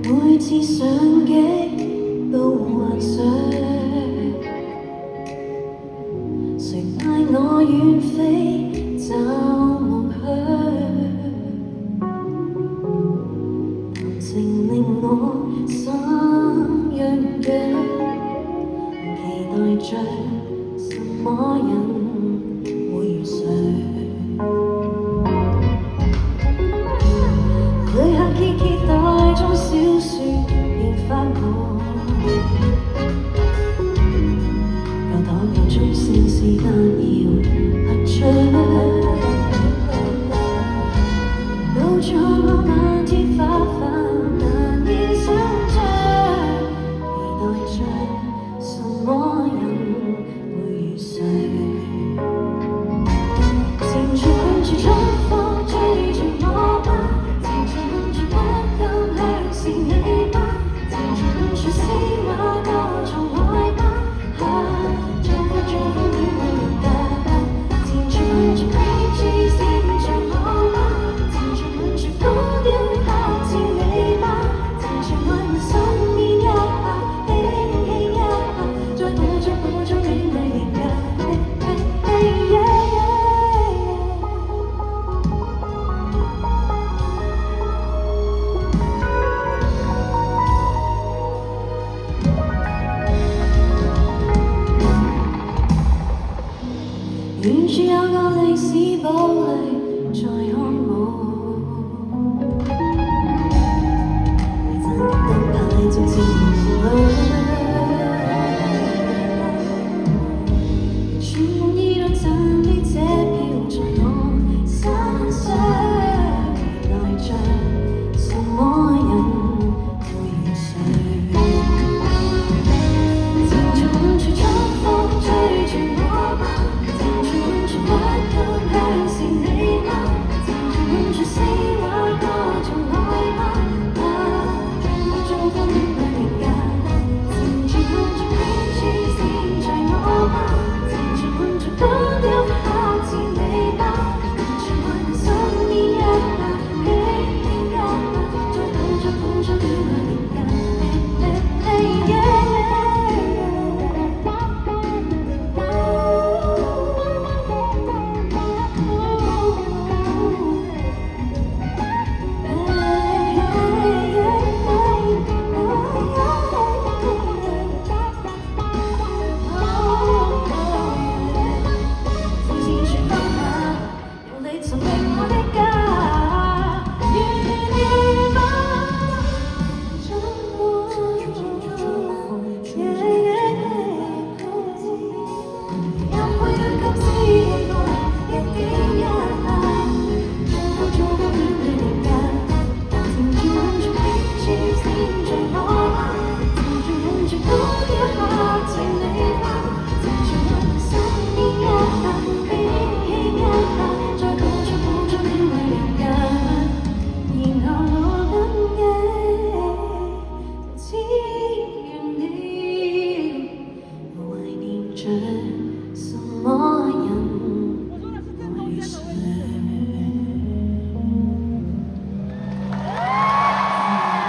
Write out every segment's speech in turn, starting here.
每次上機都幻想，誰帶我遠飛找夢鄉，談情令我心癢癢，期待着什麼人會遇上。旅客揭揭袋中小説仍發夢，舊黨有種聲是但要合唱，到處看過漫天花瓣，難以想像，期待着什麼人會遇上。靜住看住春風吹着我吧，靜住看住不敢向是你吧，靜住看住詩畫多重來吧，像風戀愛吧，靜住看住天知閃着我吧，靜住看住高調嚇似你吧，靜住看身邊一下，輕輕一下，再抱着抱着戀愛連假。遠處有個歷史堡壘在看我，你讚的燈牌逐漸紅亮，全無意當賺的這票在我身上，期待着什麼人會遇上。靜住看住春風吹着我吧，不敢向是你吧，靜住看住詩畫多重來吧，像風戀愛連假。靜住看住天知閃着我吧，靜住看住高調嚇似你吧，靜住看身邊一下，輕輕一下，再抱着抱着戀愛連假。懷着什麼人愛上？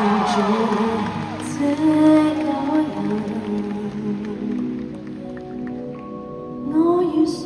留住這個人，我遇上。